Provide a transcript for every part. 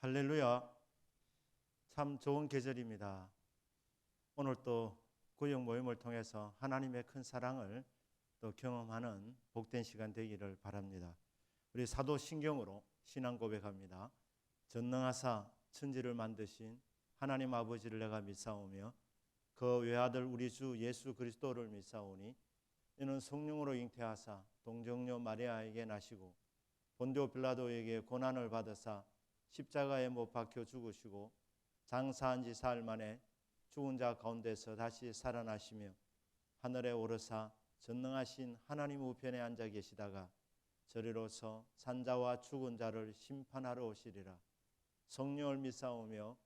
할렐루야. 참 좋은 계절입니다. 오늘 또 구역 모임을 통해서 하나님의 큰 사랑을 또 경험하는 복된 시간 되기를 바랍니다. 우리 사도 신경으로 신앙 고백합니다. 전능하사 천지를 만드신 하나님 아버지를 내가 믿사오며 그 외아들 우리 주 예수 그리스도를 믿사오니 이는 성령으로 잉태하사 동정녀 마리아에게 나시고 본디오 빌라도에게 고난을 받으사 십자가에 못 박혀 죽으시고 장사한 지 사흘 만에 죽은 자 가운데서 다시 살아나시며 하늘에 오르사 전능하신 하나님 우편에 앉아 계시다가 저리로서 산자와 죽은 자를 심판하러 오시리라. 성령을 믿사오며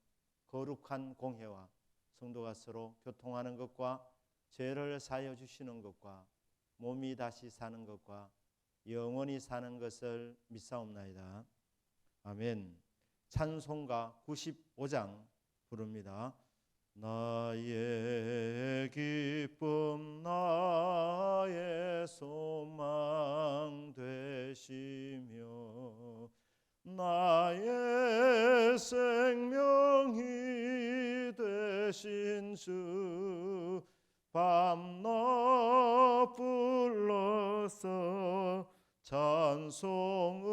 거룩한 공회와 성도가 서로 교통하는 것과 죄를 사하여 주시는 것과 몸이 다시 사는 것과 영원히 사는 것을 믿사옵나이다. 아멘. 찬송가 95장 부릅니다. 나의 기쁨 나의 소망 되시며 나의 생명이 되신 주 밤낮 불러서 찬송을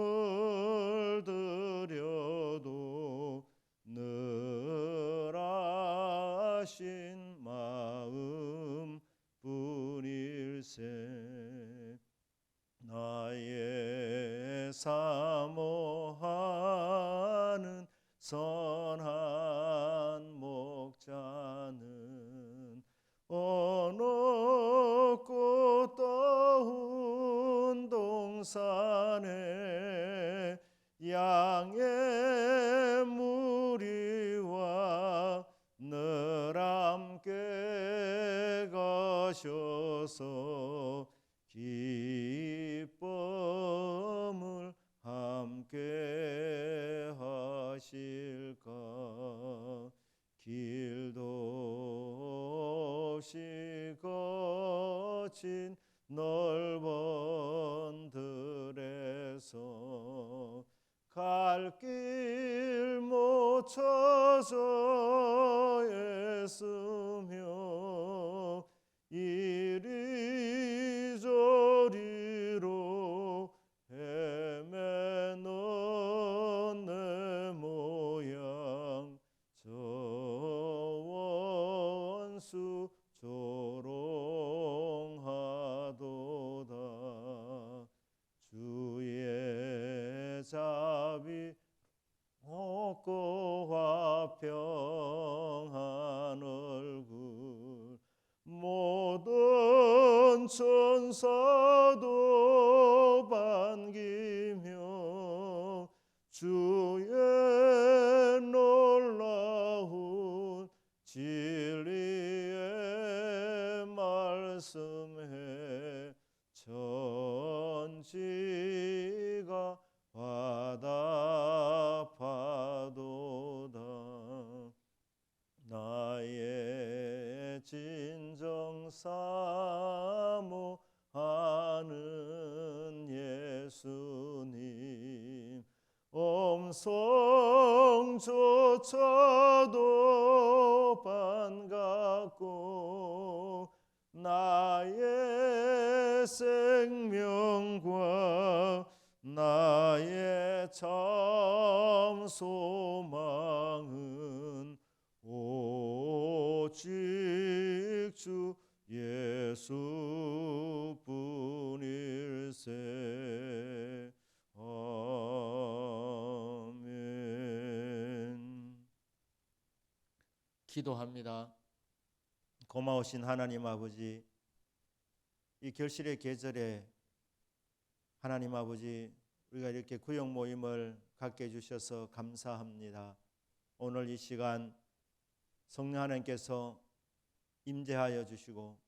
드려도 늘 아신 마음 뿐일세. 나의 사모하는 선한 목자는 어느 꽃다운 동산에 양의 무리와 늘 함께 가셔서 기쁨을 함께 하실까. 길도 없이 거친 넓은 들에서 갈 길 못 찾아 애쓰며 이리저리로 헤매는 내 모양 저 원수 조롱하도다. 주의 자비 높고 화평한 얼굴 모든 천사도 반기며 주의 놀라운 진리의 말씀에 천지가 화답하도다. 나의 진정 사모하는 예수님 음성조차도 반갑고 나의 생명과 나의 참 소망은 오직 주 예수뿐일세. 아멘. 기도합니다. 고마우신 하나님 아버지, 이 결실의 계절에 하나님 아버지 우리가 이렇게 구역 모임을 갖게 해주셔서 감사합니다. 오늘 이 시간 성령 하나님께서 임재하여 주시고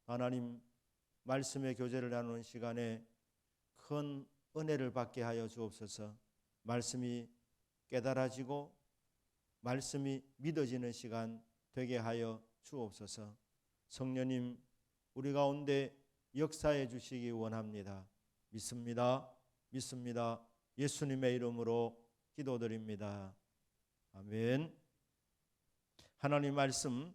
하나님 말씀의 교제를 나누는 시간에 큰 은혜를 받게 하여 주옵소서. 말씀이 깨달아지고 말씀이 믿어지는 시간 되게 하여 주옵소서. 성령님 우리 가운데 역사해 주시기 원합니다. 믿습니다. 예수님의 이름으로 기도드립니다. 아멘. 하나님 말씀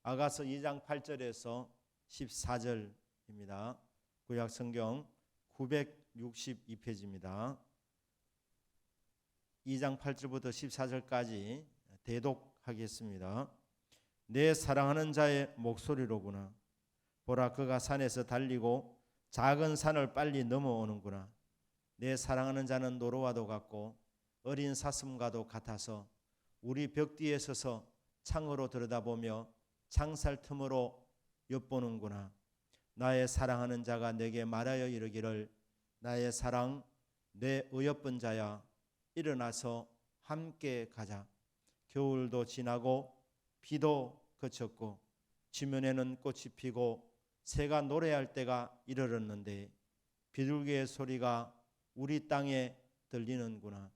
아가서 2장 8절에서 14절입니다. 구약 성경 962페이지입니다. 2장 8절부터 14절까지 대독하겠습니다. 내 사랑하는 자의 목소리로구나. 보라, 그가 산에서 달리고 작은 산을 빨리 넘어오는구나. 내 사랑하는 자는 노루와도 같고 어린 사슴과도 같아서 우리 벽 뒤에 서서 창으로 들여다보며 창살 틈으로 엿보는구나. 나의 사랑하는 자가 내게 말하여 이르기를, 나의 사랑, 내 어여쁜 자야, 일어나서 함께 가자. 겨울도 지나고 비도 그쳤고 지면에는 꽃이 피고 새가 노래할 때가 이르렀는데 비둘기의 소리가 우리 땅에 들리는구나.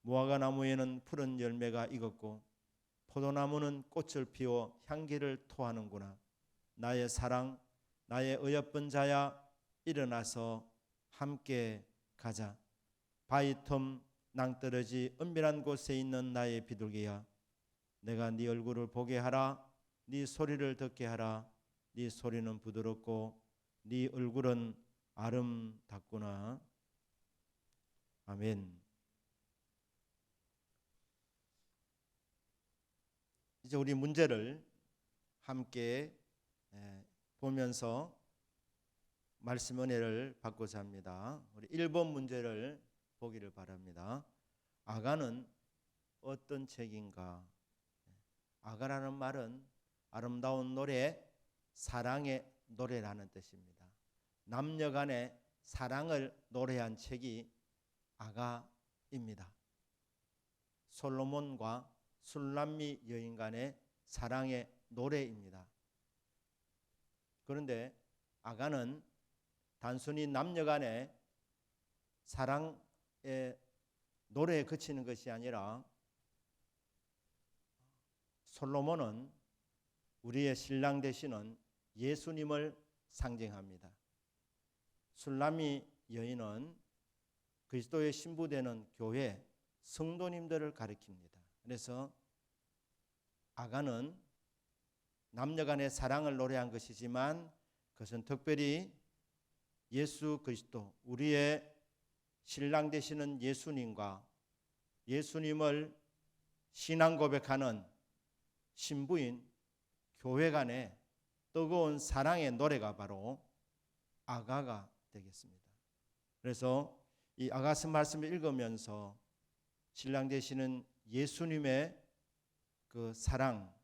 무화과 나무에는 푸른 열매가 익었고 포도나무는 꽃을 피워 향기를 토하는구나. 나의 사랑, 나의 어여쁜 자야, 일어나서 함께 가자. 바위 틈 낭떠러지 은밀한 곳에 있는 나의 비둘기야, 내가 네 얼굴을 보게 하라. 네 소리를 듣게 하라. 네 소리는 부드럽고 네 얼굴은 아름답구나. 아멘. 이제 우리 문제를 함께 보면서 말씀 은혜를 받고자 합니다. 우리 1번 문제를 보기를 바랍니다. 아가는 어떤 책인가? 아가라는 말은 아름다운 노래, 사랑의 노래라는 뜻입니다. 남녀 간의 사랑을 노래한 책이 아가입니다. 솔로몬과 술람미 여인 간의 사랑의 노래입니다. 그런데 아가는 단순히 남녀 간의 사랑의 노래에 그치는 것이 아니라 솔로몬은 우리의 신랑 되시는 예수님을 상징합니다. 술람미 여인은 그리스도의 신부되는 교회 성도님들을 가리킵니다. 그래서 아가는 남녀 간의 사랑을 노래한 것이지만 그것은 특별히 예수 그리스도, 우리의 신랑 되시는 예수님과 예수님을 신앙 고백하는 신부인 교회 간의 뜨거운 사랑의 노래가 바로 아가가 되겠습니다. 그래서 이 아가서 말씀을 읽으면서 신랑 되시는 예수님의 그 사랑,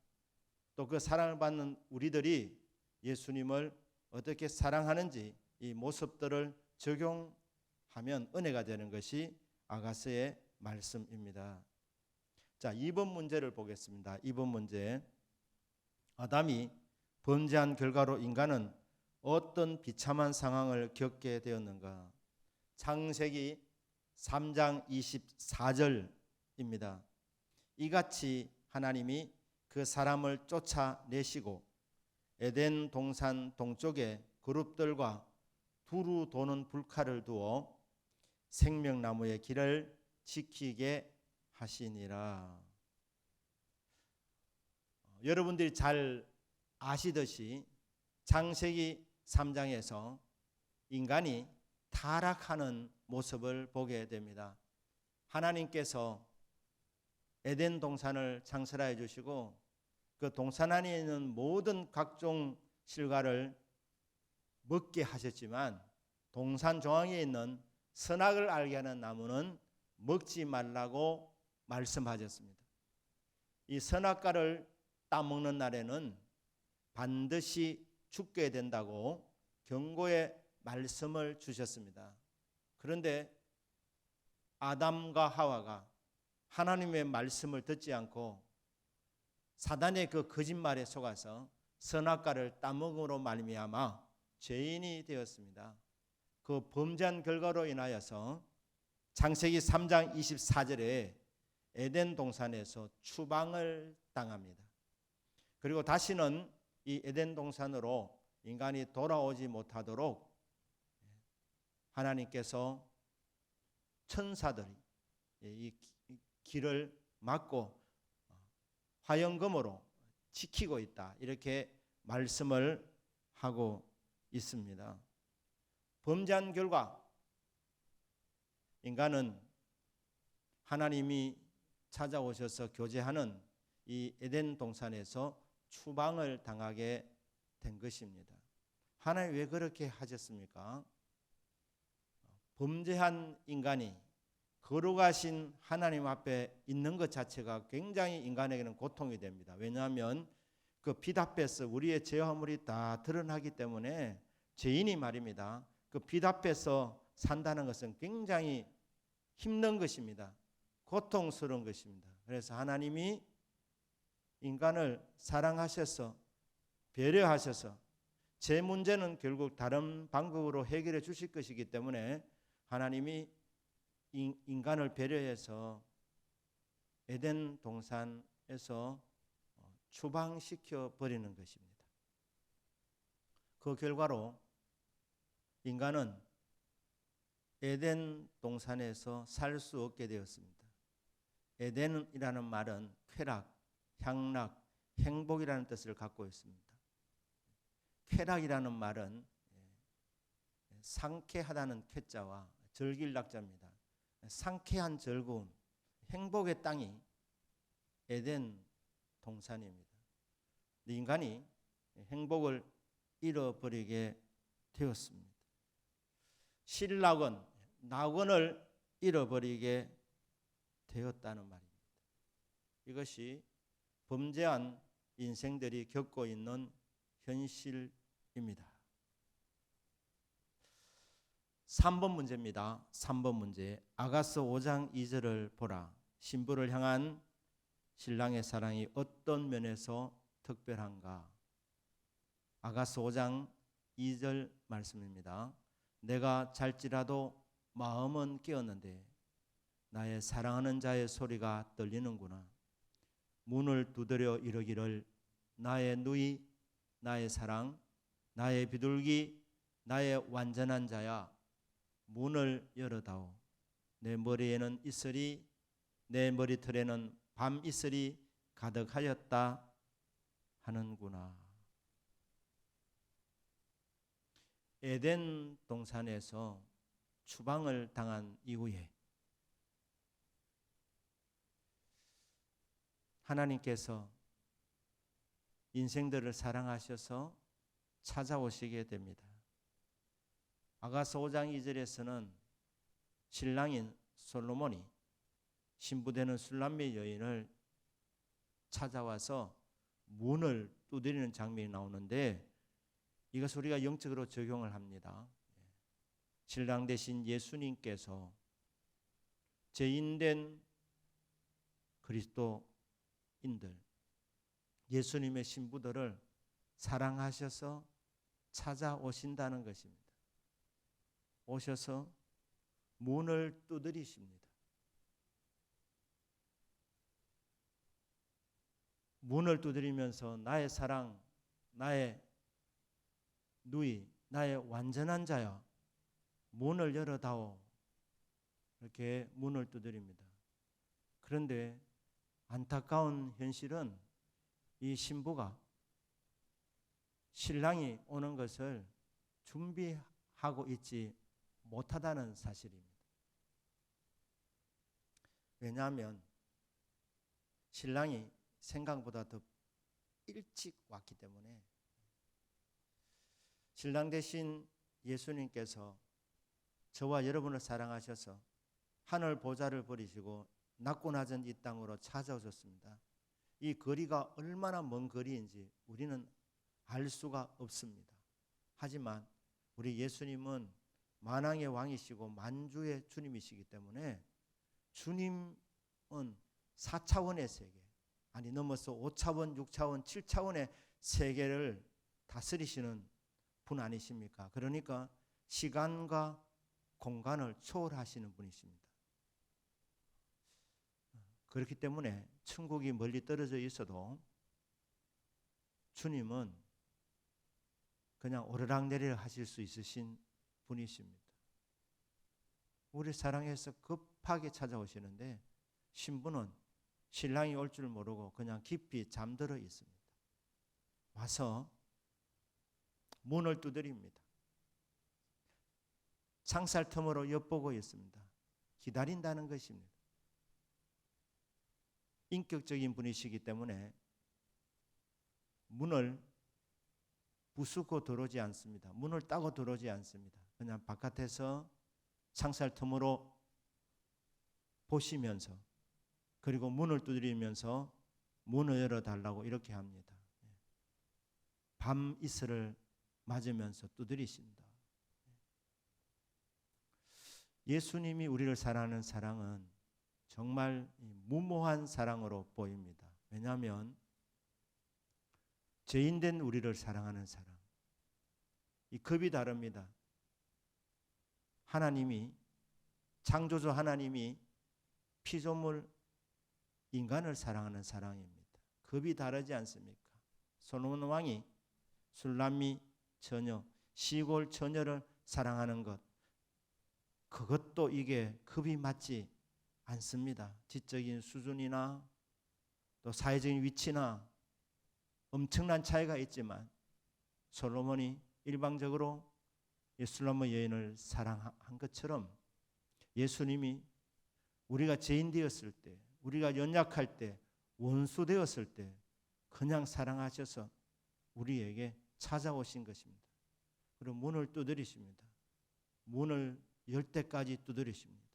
또 그 사랑을 받는 우리들이 예수님을 어떻게 사랑하는지 이 모습들을 적용하면 은혜가 되는 것이 아가서의 말씀입니다. 자, 2번 문제를 보겠습니다. 2번 문제. 아담이 범죄한 결과로 인간은 어떤 비참한 상황을 겪게 되었는가? 창세기 3장 24절입니다. 이같이 하나님이 그 사람을 쫓아내시고 에덴 동산 동쪽에 그룹들과 두루 도는 불칼을 두어 생명나무의 길을 지키게 하시니라. 여러분들이 잘 아시듯이 창세기 3장에서 인간이 타락하는 모습을 보게 됩니다. 하나님께서 에덴 동산을 창설하여 주시고 그 동산 안에 있는 모든 각종 실과를 먹게 하셨지만 동산 중앙에 있는 선악을 알게 하는 나무는 먹지 말라고 말씀하셨습니다. 이 선악과를 따먹는 날에는 반드시 죽게 된다고 경고의 말씀을 주셨습니다. 그런데 아담과 하와가 하나님의 말씀을 듣지 않고 사단의 그 거짓말에 속아서 선악과를 따먹음으로 말미암아 죄인이 되었습니다. 그 범죄한 결과로 인하여서 창세기 3장 24절에 에덴 동산에서 추방을 당합니다. 그리고 다시는 이 에덴 동산으로 인간이 돌아오지 못하도록 하나님께서 천사들이 이 길을 막고 화영검으로 지키고 있다. 이렇게 말씀을 하고 있습니다. 범죄한 결과 인간은 하나님이 찾아오셔서 교제하는 이 에덴 동산에서 추방을 당하게 된 것입니다. 하나님 왜 그렇게 하셨습니까? 범죄한 인간이 거룩하신 하나님 앞에 있는 것 자체가 굉장히 인간에게는 고통이 됩니다. 왜냐하면 그 빛 앞에서 우리의 죄와 허물이 다 드러나기 때문에 죄인이 말입니다. 그 빛 앞에서 산다는 것은 굉장히 힘든 것입니다. 고통스러운 것입니다. 그래서 하나님이 인간을 사랑하셔서 배려하셔서 제 문제는 결국 다른 방법으로 해결해 주실 것이기 때문에 하나님이 인간을 배려해서 에덴 동산에서 추방시켜 버리는 것입니다. 그 결과로 인간은 에덴 동산에서 살 수 없게 되었습니다. 에덴이라는 말은 쾌락, 향락, 행복이라는 뜻을 갖고 있습니다. 쾌락이라는 말은 상쾌하다는 쾌자와 절길낙자입니다. 상쾌한 즐거움, 행복의 땅이 에덴 동산입니다. 인간이 행복을 잃어버리게 되었습니다. 신락은 낙원을 잃어버리게 되었다는 말입니다. 이것이 범죄한 인생들이 겪고 있는 현실입니다. 3번 문제입니다. 3번 문제. 아가서 5장 2절을 보라. 신부를 향한 신랑의 사랑이 어떤 면에서 특별한가? 아가서 5장 2절 말씀입니다. 내가 잘지라도 마음은 깨었는데 나의 사랑하는 자의 소리가 떨리는구나. 문을 두드려 이르기를 나의 누이, 나의 사랑, 나의 비둘기, 나의 완전한 자야, 문을 열어다오. 내 머리에는 이슬이, 내 머리털에는 밤 이슬이 가득하였다 하는구나. 에덴 동산에서 추방을 당한 이후에 하나님께서 인생들을 사랑하셔서 찾아오시게 됩니다. 아가서 5장 2절에서는 신랑인 솔로몬이 신부되는 술람미 여인을 찾아와서 문을 두드리는 장면이 나오는데 이것을 우리가 영적으로 적용을 합니다. 신랑 되신 예수님께서 죄인된 그리스도인들, 예수님의 신부들을 사랑하셔서 찾아오신다는 것입니다. 오셔서 문을 두드리십니다. 문을 두드리면서 나의 사랑, 나의 누이, 나의 완전한 자여, 문을 열어다오. 이렇게 문을 두드립니다. 그런데 안타까운 현실은 이 신부가 신랑이 오는 것을 준비하고 있지 못하다는 사실입니다. 왜냐하면 신랑이 생각보다 더 일찍 왔기 때문에 신랑 되신 예수님께서 저와 여러분을 사랑하셔서 하늘 보좌를 버리시고 낮고 낮은 이 땅으로 찾아오셨습니다. 이 거리가 얼마나 먼 거리인지 우리는 알 수가 없습니다. 하지만 우리 예수님은 만왕의 왕이시고 만주의 주님이시기 때문에 주님은 4차원의 세계, 아니 넘어서 5차원, 6차원, 7차원의 세계를 다스리시는 분 아니십니까? 그러니까 시간과 공간을 초월하시는 분이십니다. 그렇기 때문에 천국이 멀리 떨어져 있어도 주님은 그냥 오르락내리락 하실 수 있으신 분이십니다. 우리 사랑해서 급 급하게 찾아오시는데 신부는 신랑이 올 줄 모르고 그냥 깊이 잠들어 있습니다. 와서 문을 두드립니다. 창살 틈으로 엿보고 있습니다. 기다린다는 것입니다. 인격적인 분이시기 때문에 문을 부수고 들어오지 않습니다. 문을 따고 들어오지 않습니다. 그냥 바깥에서 창살 틈으로 보시면서 그리고 문을 두드리면서 문을 열어달라고 이렇게 합니다. 밤 이슬을 맞으면서 두드리십니다. 예수님이 우리를 사랑하는 사랑은 정말 무모한 사랑으로 보입니다. 왜냐하면 죄인된 우리를 사랑하는 사랑, 이 급이 다릅니다. 하나님이, 창조주 하나님이 피조물 인간을 사랑하는 사랑입니다. 급이 다르지 않습니까? 솔로몬 왕이 술람미 처녀, 시골 처녀를 사랑하는 것, 그것도 이게 급이 맞지 않습니다. 지적인 수준이나 또 사회적인 위치나 엄청난 차이가 있지만 솔로몬이 일방적으로 술람미 여인을 사랑한 것처럼 예수님이 우리가 죄인 되었을 때, 우리가 연약할 때, 원수 되었을 때 그냥 사랑하셔서 우리에게 찾아오신 것입니다. 그리고 문을 두드리십니다. 문을 열 때까지 두드리십니다.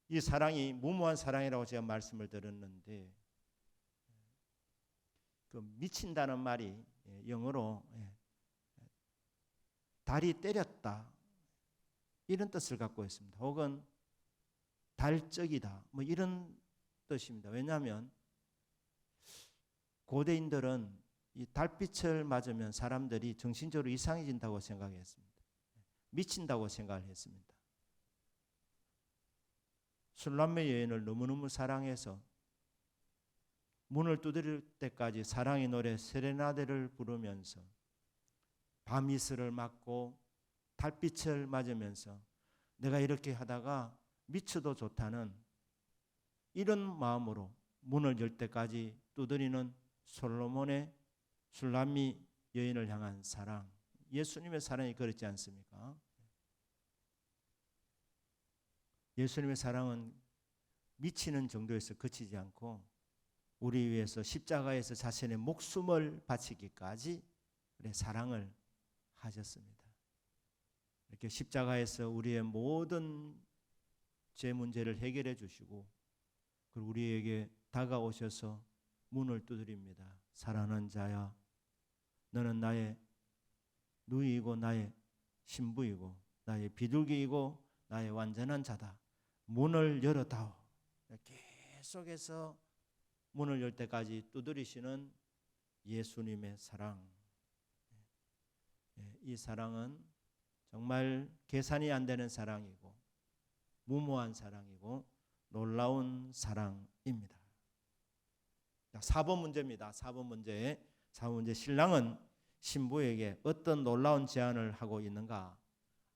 이 사랑이 무모한 사랑이라고 제가 말씀을 드렸는데 그 미친다는 말이 영어로 달이 때렸다 이런 뜻을 갖고 있습니다. 혹은 달적이다 뭐 이런 뜻입니다. 왜냐하면 고대인들은 이 달빛을 맞으면 사람들이 정신적으로 이상해진다고 생각했습니다. 미친다고 생각을 했습니다. 술람매 여인을 너무너무 사랑해서 문을 두드릴 때까지 사랑의 노래 세레나데를 부르면서 밤이슬을 맞고 달빛을 맞으면서 내가 이렇게 하다가 미쳐도 좋다는 이런 마음으로 문을 열 때까지 두드리는 솔로몬의 술람미 여인을 향한 사랑, 예수님의 사랑이 그렇지 않습니까? 예수님의 사랑은 미치는 정도에서 그치지 않고 우리 위해서 십자가에서 자신의 목숨을 바치기까지 사랑을 하셨습니다. 이렇게 십자가에서 우리의 모든 죄 문제를 해결해 주시고 그리고 우리에게 다가오셔서 문을 두드립니다. 사랑하는 자야, 너는 나의 누이이고 나의 신부이고 나의 비둘기이고 나의 완전한 자다. 문을 열어다오. 계속해서 문을 열 때까지 두드리시는 예수님의 사랑. 이 사랑은 정말 계산이 안 되는 사랑이고 무모한 사랑이고 놀라운 사랑입니다. 4번 문제입니다. 4번 문제. 신랑은 신부에게 어떤 놀라운 제안을 하고 있는가?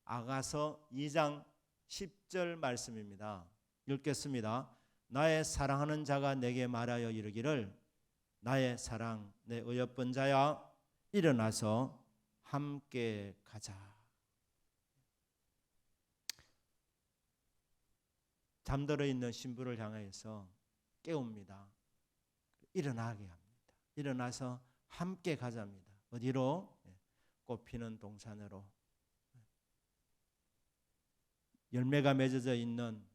아가서 2장 10절 말씀입니다. 읽겠습니다. 나의 사랑하는 자가 내게 말하여 이르기를 나의 사랑 내 어여쁜 자야 일어나서 함께 가자. 잠들어 있는 신부를 향해서 깨웁니다. 일어나게 합니다. 일어나서 함께 가자입니다. 어디로? 꽃피는 동산으로. 열매가 맺어져 있는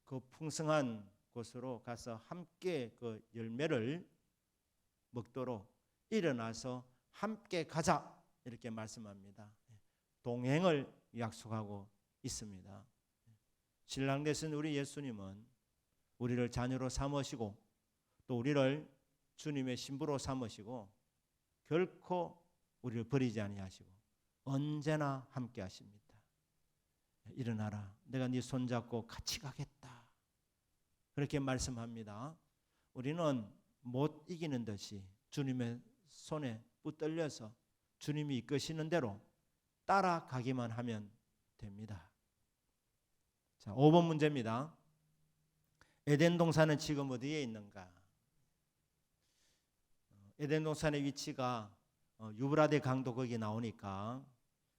그 풍성한 곳으로 가서 함께 그 열매를 먹도록 일어나서 함께 가자 이렇게 말씀합니다. 동행을 약속하고 있습니다. 신랑 되신 우리 예수님은 우리를 자녀로 삼으시고 또 우리를 주님의 신부로 삼으시고 결코 우리를 버리지 아니하시고 언제나 함께 하십니다. 일어나라. 내가 네 손잡고 같이 가겠다. 그렇게 말씀합니다. 우리는 못 이기는 듯이 주님의 손에 붙들려서 주님이 이끄시는 대로 따라가기만 하면 됩니다. 자, 5번 문제입니다. 에덴 동산은 지금 어디에 있는가? 에덴 동산의 위치가 유브라데 강도 거기 나오니까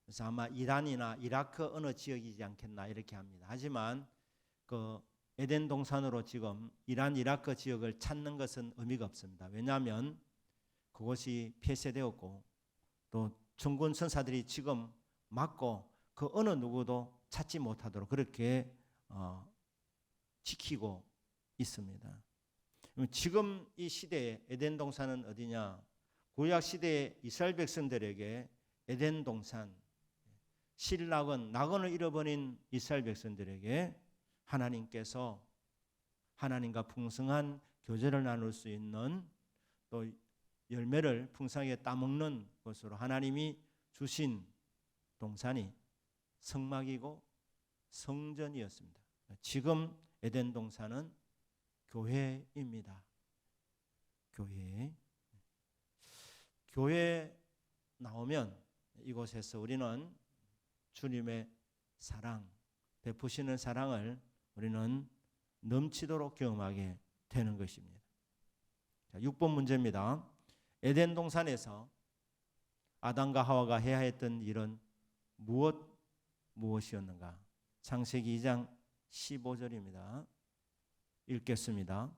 그래서 아마 이란이나 이라크 어느 지역이지 않겠나 이렇게 합니다. 하지만 그 에덴 동산으로 지금 이란, 이라크 지역을 찾는 것은 의미가 없습니다. 왜냐하면 그곳이 폐쇄되었고 또 정군 천사들이 지금 막고 그 어느 누구도 찾지 못하도록 그렇게 지키고 있습니다. 지금 이 시대에 에덴 동산은 어디냐? 구약 시대의 이스라엘 백성들에게 에덴 동산, 신락은 낙원을 잃어버린 이스라엘 백성들에게 하나님께서 하나님과 풍성한 교제를 나눌 수 있는 또 열매를 풍성하게 따먹는 것으로 하나님이 주신 동산이 성막이고 성전이었습니다. 지금 에덴 동산은 교회입니다. 교회 나오면 이곳에서 우리는 주님의 사랑, 베푸시는 사랑을 우리는 넘치도록 경험하게 되는 것입니다. 자, 6번 문제입니다. 에덴 동산에서 아담과 하와가 해야 했던 일은 무엇이었는가? 창세기 2장 15절입니다. 읽겠습니다.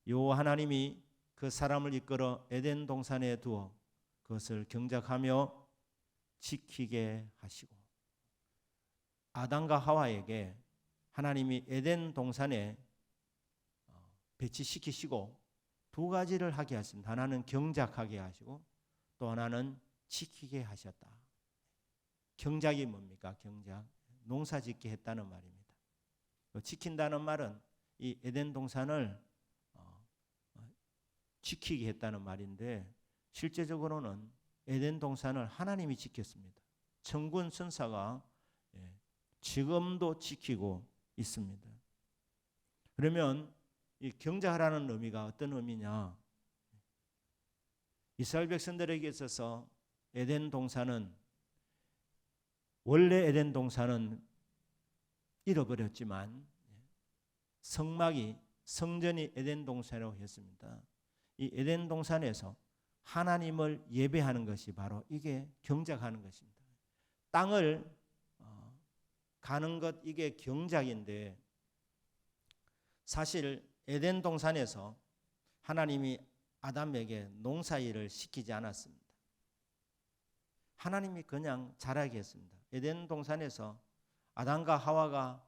여호와 하나님이 그 사람을 이끌어 에덴 동산에 두어 그것을 경작하며 지키게 하시고, 아담과 하와에게 하나님이 에덴 동산에 배치시키시고 두 가지를 하게 하십니다. 하나는 경작하게 하시고 또 하나는 지키게 하셨다. 경작이 뭡니까? 경작, 농사짓게 했다는 말입니다. 지킨다는 말은 이 에덴 동산을 지키게 했다는 말인데 실제적으로는 에덴 동산을 하나님이 지켰습니다. 천군 천사가 지금도 지키고 있습니다. 그러면 이 경작하라는 의미가 어떤 의미냐? 이스라엘 백성들에게 있어서 에덴 동산은 원래 에덴 동산은 잃어버렸지만 성막이 성전이 에덴 동산이라고 했습니다. 이 에덴 동산에서 하나님을 예배하는 것이 바로 이게 경작하는 것입니다. 땅을 가는 것 이게 경작인데 사실 에덴 동산에서 하나님이 아담에게 농사일을 시키지 않았습니다. 하나님이 그냥 자라게 했습니다. 에덴 동산에서 아담과 하와가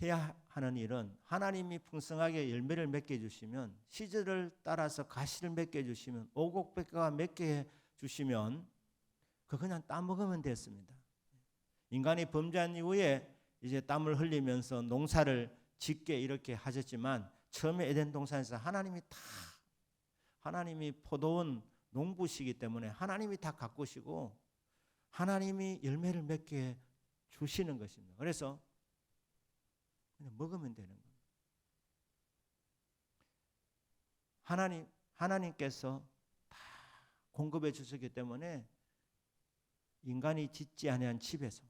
해야 하는 일은 하나님이 풍성하게 열매를 맺게 해주시면 시절을 따라서 가시를 맺게 해주시면 오곡백과가 맺게 해주시면 그냥 따먹으면 됐습니다. 인간이 범죄한 이후에 이제 땀을 흘리면서 농사를 짓게 이렇게 하셨지만 처음에 에덴 동산에서 하나님이 포도원 농부시기 때문에 하나님이 다 가꾸시고 하나님이 열매를 맺게 주시는 것입니다. 그래서 그냥 먹으면 되는 겁니다. 하나님께서 다 공급해 주셨기 때문에 인간이 짓지 아니한 집에서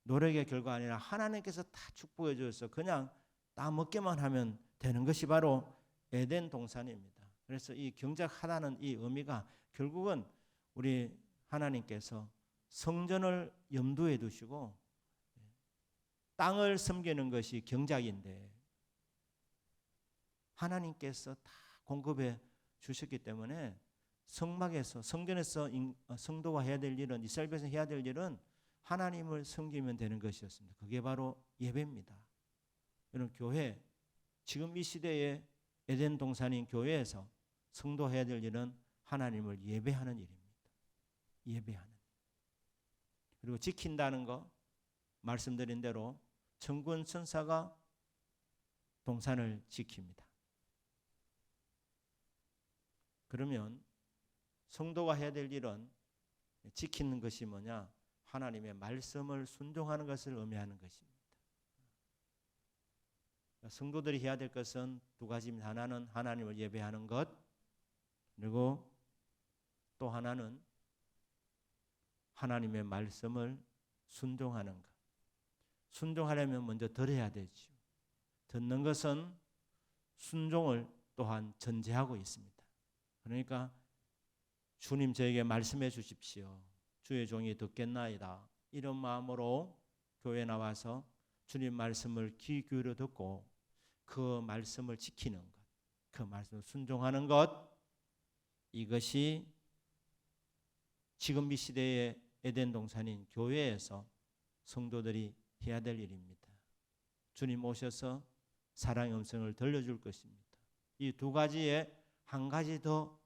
노력의 결과 아니라 하나님께서 다 축복해 주셔서 그냥 다 먹게만 하면 되는 것이 바로 에덴 동산입니다. 그래서 이 경작하다는 이 의미가 결국은 우리 하나님께서 성전을 염두에 두시고 땅을 섬기는 것이 경작인데 하나님께서 다 공급해 주셨기 때문에 성막에서 성전에서 성도가 해야 될 일은 이스라엘 백성이 해야 될 일은 하나님을 섬기면 되는 것이었습니다. 그게 바로 예배입니다. 여러분 교회 지금 이 시대에 에덴 동산인 교회에서 성도해야 될 일은 하나님을 예배하는 일입니다. 예배하는 일. 그리고 지킨다는 거 말씀드린 대로 천군 천사가 동산을 지킵니다. 그러면 성도가 해야 될 일은 지키는 것이 뭐냐? 하나님의 말씀을 순종하는 것을 의미하는 것입니다. 성도들이 해야 될 것은 두 가지입니다. 하나는 하나님을 예배하는 것, 그리고 또 하나는 하나님의 말씀을 순종하는 것. 순종하려면 먼저 들어야 되죠. 듣는 것은 순종을 또한 전제하고 있습니다. 그러니까 주님 저에게 말씀해 주십시오. 주의 종이 듣겠나이다. 이런 마음으로 교회 나와서 주님 말씀을 귀 기울여 듣고 그 말씀을 지키는 것, 그 말씀을 순종하는 것, 이것이 지금 이 시대의 에덴 동산인 교회에서 성도들이 해야 될 일입니다. 주님 오셔서 사랑의 음성을 들려줄 것입니다. 이 두 가지에 한 가지 더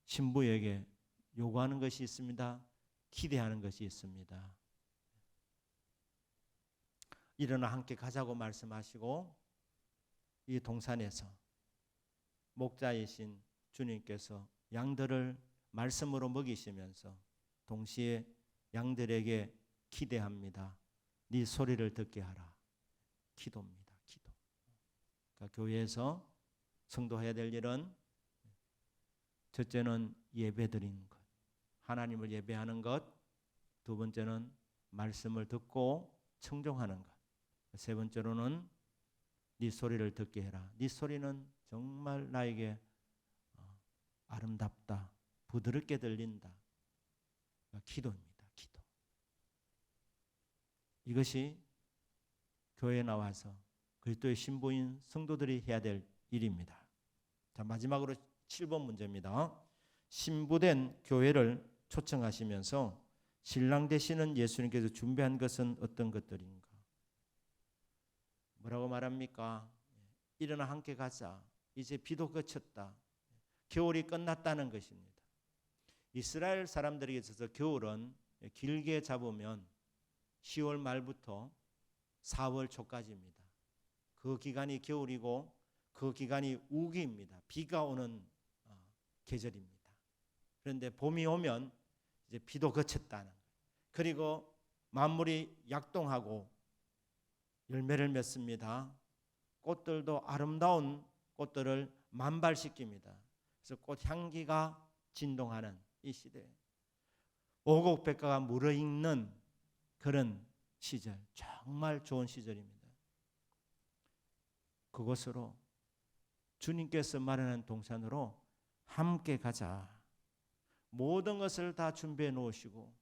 신부에게 요구하는 것이 있습니다. 기대하는 것이 있습니다. 일어나 함께 가자고 말씀하시고 이 동산에서 목자이신 주님께서 양들을 말씀으로 먹이시면서 동시에 양들에게 기대합니다. 네 소리를 듣게 하라. 기도입니다. 기도. 그러니까 교회에서 성도해야 될 일은 첫째는 예배드리는 것, 하나님을 예배하는 것. 두 번째는 말씀을 듣고 청종하는 것. 세 번째로는 네 소리를 듣게 해라. 네 소리는 정말 나에게 아름답다, 부드럽게 들린다. 기도입니다. 기도. 이것이 교회에 나와서 그리스도의 신부인 성도들이 해야 될 일입니다. 자, 마지막으로 7번 문제입니다. 신부된 교회를 초청하시면서 신랑 되시는 예수님께서 준비한 것은 어떤 것들인가? 뭐라고 말합니까? 일어나 함께 가자. 이제 비도 그쳤다. 겨울이 끝났다는 것입니다. 이스라엘 사람들에게 있어서 겨울은 길게 잡으면 10월 말부터 4월 초까지입니다. 그 기간이 겨울이고 그 기간이 우기입니다. 비가 오는 계절입니다. 그런데 봄이 오면 이제 비도 그쳤다는 거예요. 그리고 만물이 약동하고 열매를 맺습니다. 꽃들도 아름다운 꽃들을 만발시킵니다. 그래서 꽃 향기가 진동하는 이 시대, 오곡백과가 물어익는 그런 시절, 정말 좋은 시절입니다. 그곳으로 주님께서 마련한 동산으로 함께 가자. 모든 것을 다 준비해 놓으시고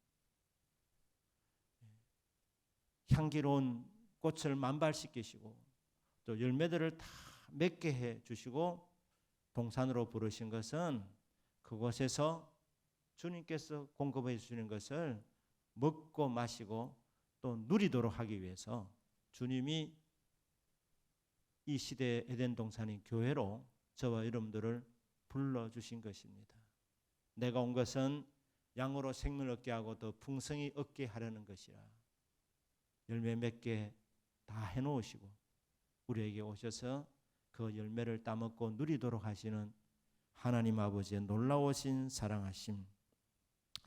향기로운 꽃을 만발시키시고 또 열매들을 다 맺게 해 주시고 동산으로 부르신 것은 그곳에서 주님께서 공급해 주시는 것을 먹고 마시고 또 누리도록 하기 위해서 주님이 이 시대의 에덴 동산인 교회로 저와 여러분들을 불러주신 것입니다. 내가 온 것은 양으로 생명을 얻게 하고 더 풍성히 얻게 하려는 것이라. 열매 맺게 다 해놓으시고 우리에게 오셔서 그 열매를 따먹고 누리도록 하시는 하나님 아버지의 놀라우신 사랑하심,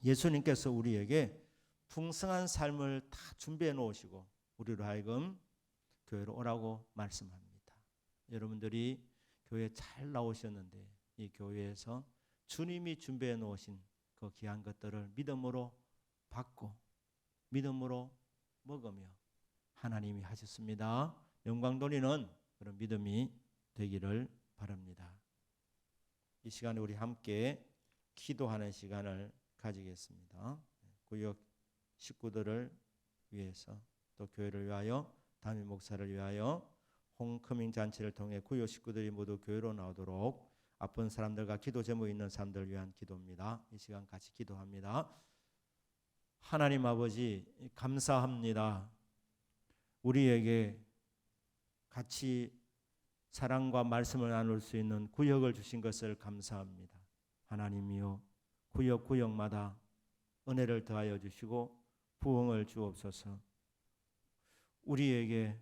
예수님께서 우리에게 풍성한 삶을 다 준비해 놓으시고 우리로 하여금 교회로 오라고 말씀합니다. 여러분들이 교회에 잘 나오셨는데 이 교회에서 주님이 준비해 놓으신 그 귀한 것들을 믿음으로 받고 믿음으로 먹으며 하나님이 하셨습니다. 영광 돌리는 그런 믿음이 되기를 바랍니다. 이 시간에 우리 함께 기도하는 시간을 가지겠습니다. 구역 식구들을 위해서 또 교회를 위하여 담임 목사를 위하여 홈커밍 잔치를 통해 구역 식구들이 모두 교회로 나오도록 아픈 사람들과 기도 제목 있는 사람들을 위한 기도입니다. 이 시간 같이 기도합니다. 하나님 아버지 감사합니다. 우리에게 같이 사랑과 말씀을 나눌 수 있는 구역을 주신 것을 감사합니다. 하나님이여 구역마다 은혜를 더하여 주시고 부흥을 주옵소서. 우리에게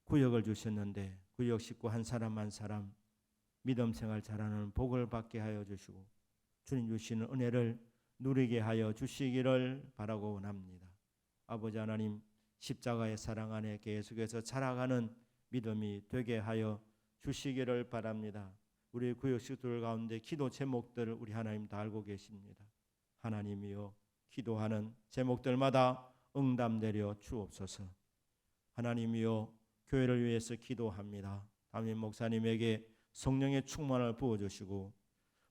구역을 주셨는데 구역 식구 한 사람 한 사람 믿음 생활 잘하는 복을 받게 하여 주시고 주님 주시는 은혜를 누리게 하여 주시기를 바라고 원합니다. 아버지 하나님 십자가의 사랑 안에 계속해서 자라가는 믿음이 되게 하여 주시기를 바랍니다. 우리 구역 식구들 가운데 기도 제목들을 우리 하나님 다 알고 계십니다. 하나님이여 기도하는 제목들마다 응답내려 주옵소서. 하나님이여, 교회를 위해서 기도합니다. 담임 목사님에게 성령의 충만을 부어주시고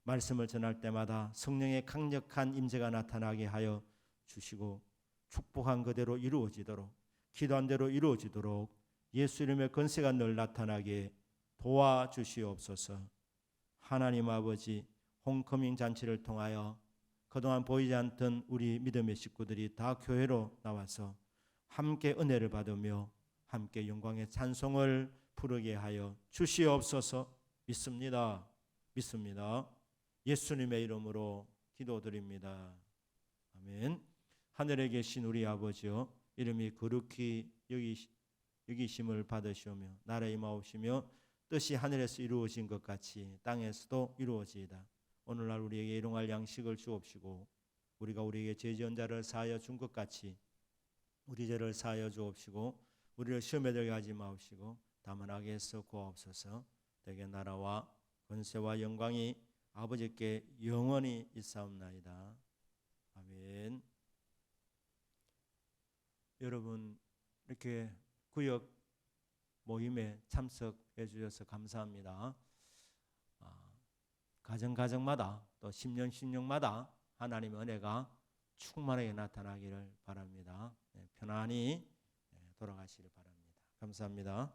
말씀을 전할 때마다 성령의 강력한 임재가 나타나게 하여 주시고 축복한 그대로 이루어지도록, 기도한 대로 이루어지도록 예수 이름의 권세가 늘 나타나게 도와주시옵소서. 하나님 아버지, 홈커밍 잔치를 통하여 그동안 보이지 않던 우리 믿음의 식구들이 다 교회로 나와서 함께 은혜를 받으며 함께 영광의 찬송을 부르게 하여 주시옵소서. 믿습니다. 믿습니다. 예수님의 이름으로 기도드립니다. 아멘. 하늘에 계신 우리 아버지여, 이름이 거룩히 여기심을 받으시오며 나라에 임하옵시며 뜻이 하늘에서 이루어진 것 같이 땅에서도 이루어지이다. 오늘날 우리에게 일용할 양식을 주옵시고 우리가 우리에게 죄 지은 자를 사하여 준 것 같이 우리 죄를 사하여 주옵시고 우리를 시험에 들게 하지 마옵시고 다만 악에서 구하옵소서. 대개 나라와 권세와 영광이 아버지께 영원히 있사옵나이다. 아멘. 여러분, 이렇게 구역 모임에 참석해 주셔서 감사합니다. 가정마다 또 10년마다 하나님의 은혜가 충만하게 나타나기를 바랍니다. 편안히 돌아가시길 바랍니다. 감사합니다.